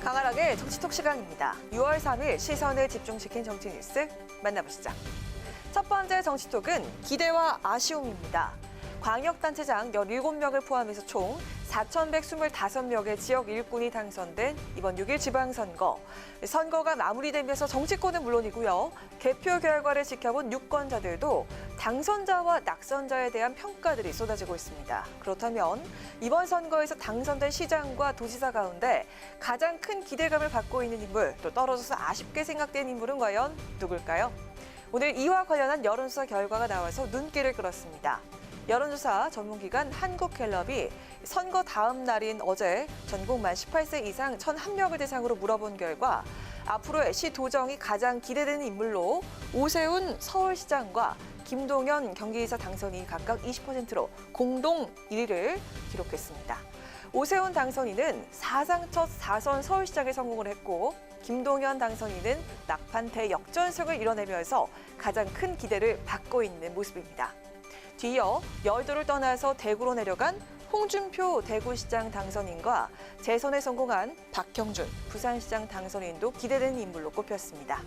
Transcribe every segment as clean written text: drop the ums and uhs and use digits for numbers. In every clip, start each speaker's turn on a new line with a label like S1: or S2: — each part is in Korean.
S1: 강하락의 정치톡 시간입니다. 6월 3일 시선을 집중시킨 정치 뉴스 만나보시죠. 첫 번째 정치톡은 기대와 아쉬움입니다. 광역단체장 17명을 포함해서 총 4,125명의 지역 일꾼이 당선된 이번 6일 지방선거. 선거가 마무리되면서 정치권은 물론이고요. 개표 결과를 지켜본 유권자들도 당선자와 낙선자에 대한 평가들이 쏟아지고 있습니다. 그렇다면 이번 선거에서 당선된 시장과 도지사 가운데 가장 큰 기대감을 받고 있는 인물, 또 떨어져서 아쉽게 생각된 인물은 과연 누굴까요? 오늘 이와 관련한 여론조사 결과가 나와서 눈길을 끌었습니다. 여론조사 전문기관 한국갤럽이 선거 다음 날인 어제 전국 만 18세 이상 1,001명을 대상으로 물어본 결과 앞으로의 시 도정이 가장 기대되는 인물로 오세훈 서울시장과 김동연 경기지사 당선인이 각각 20%로 공동 1위를 기록했습니다. 오세훈 당선인은 사상 첫 4선 서울시장에 성공을 했고 김동연 당선인은 막판 대역전승을 이뤄내면서 가장 큰 기대를 받고 있는 모습입니다. 뒤이어 여의도를 떠나서 대구로 내려간 홍준표 대구시장 당선인과 재선에 성공한 박형준 부산시장 당선인도 기대되는 인물로 꼽혔습니다.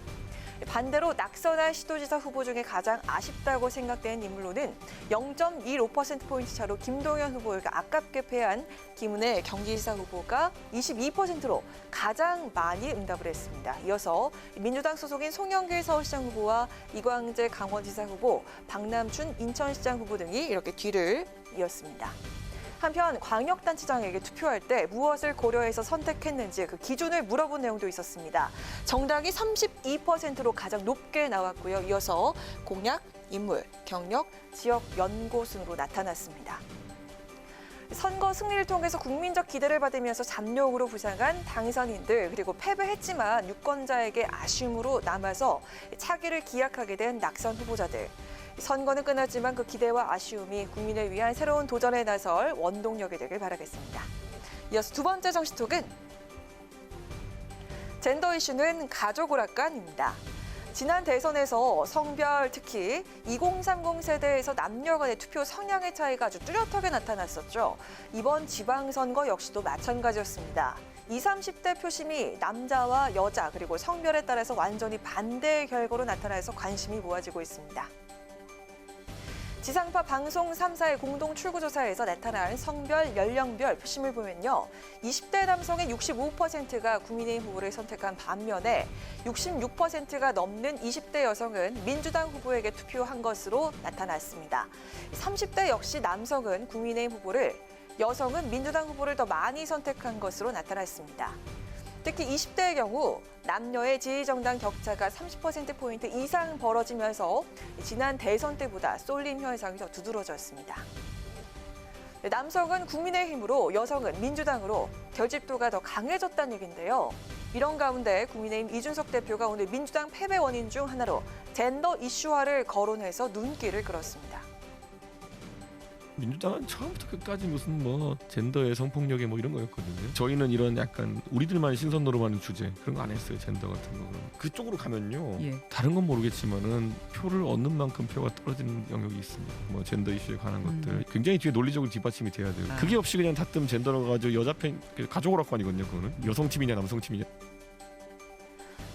S1: 반대로 낙선한 시도지사 후보 중에 가장 아쉽다고 생각되는 인물로는 0.25%포인트 차로 김동연 후보에게 아깝게 패한 김은혜 경기지사 후보가 22%로 가장 많이 응답을 했습니다. 이어서 민주당 소속인 송영길 서울시장 후보와 이광재 강원지사 후보, 박남춘 인천시장 후보 등이 이렇게 뒤를 이었습니다. 한편 광역단체장에게 투표할 때 무엇을 고려해서 선택했는지 그 기준을 물어본 내용도 있었습니다. 정당이 32%로 가장 높게 나왔고요. 이어서 공약, 인물, 경력, 지역 연고 순으로 나타났습니다. 선거 승리를 통해서 국민적 기대를 받으면서 잠룡으로 부상한 당선인들, 그리고 패배했지만 유권자에게 아쉬움으로 남아서 차기를 기약하게 된 낙선 후보자들. 선거는 끝났지만 그 기대와 아쉬움이 국민을 위한 새로운 도전에 나설 원동력이 되길 바라겠습니다. 이어서 두 번째 정치톡은 젠더 이슈는 가족 오락관입니다. 지난 대선에서 성별, 특히 2030 세대에서 남녀 간의 투표 성향의 차이가 아주 뚜렷하게 나타났었죠. 이번 지방선거 역시도 마찬가지였습니다. 20, 30대 표심이 남자와 여자 그리고 성별에 따라서 완전히 반대의 결과로 나타나서 관심이 모아지고 있습니다. 지상파 방송 3사의 공동 출구조사에서 나타난 성별, 연령별 표심을 보면요. 20대 남성의 65%가 국민의힘 후보를 선택한 반면에 66%가 넘는 20대 여성은 민주당 후보에게 투표한 것으로 나타났습니다. 30대 역시 남성은 국민의힘 후보를, 여성은 민주당 후보를 더 많이 선택한 것으로 나타났습니다. 특히 20대의 경우 남녀의 지지정당 격차가 30%포인트 이상 벌어지면서 지난 대선 때보다 쏠림 현상이 더 두드러졌습니다. 남성은 국민의힘으로, 여성은 민주당으로 결집도가 더 강해졌다는 얘기인데요. 이런 가운데 국민의힘 이준석 대표가 오늘 민주당 패배 원인 중 하나로 젠더 이슈화를 거론해서 눈길을 끌었습니다.
S2: 민주당은 처음부터 끝까지 무슨 젠더의 성폭력에 이런 거였거든요. 저희는 이런 약간 우리들만 신선 노름하는 주제 그런 거 안 했어요. 젠더 같은 거. 그쪽으로 가면요. 다른 건 모르겠지만은 표를 얻는 만큼 표가 떨어지는 영역이 있습니다. 젠더 이슈에 관한 것들 굉장히 뒤에 논리적으로 뒷받침이 돼야 돼요. 그게 없이 그냥 다뜸 젠더로 가지고 여자 팬 가족 오락관이거든요. 그거는 여성 팀이냐 남성 팀이냐.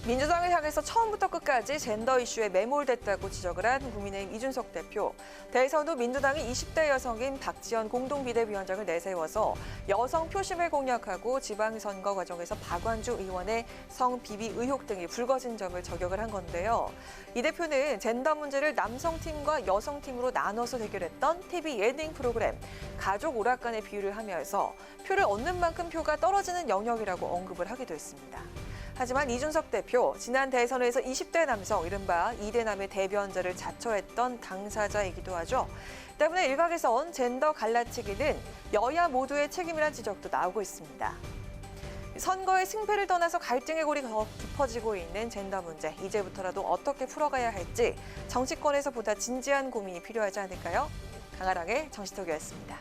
S1: 민주당을 향해서 처음부터 끝까지 젠더 이슈에 매몰됐다고 지적을 한 국민의힘 이준석 대표. 대선 후 민주당이 20대 여성인 박지원 공동비대위원장을 내세워서 여성 표심을 공략하고 지방선거 과정에서 박완주 의원의 성비비 의혹 등이 불거진 점을 저격을 한 건데요. 이 대표는 젠더 문제를 남성팀과 여성팀으로 나눠서 대결했던 TV 예능 프로그램 가족 오락관에 비유를 하면서 표를 얻는 만큼 표가 떨어지는 영역이라고 언급을 하기도 했습니다. 하지만 이준석 대표, 지난 대선에서 20대 남성, 이른바 2대남의 대변자를 자처했던 당사자이기도 하죠. 때문에 일각에선 젠더 갈라치기는 여야 모두의 책임이란 지적도 나오고 있습니다. 선거의 승패를 떠나서 갈등의 골이 더 깊어지고 있는 젠더 문제, 이제부터라도 어떻게 풀어가야 할지 정치권에서 보다 진지한 고민이 필요하지 않을까요? 강하랑의 정치톡이었습니다.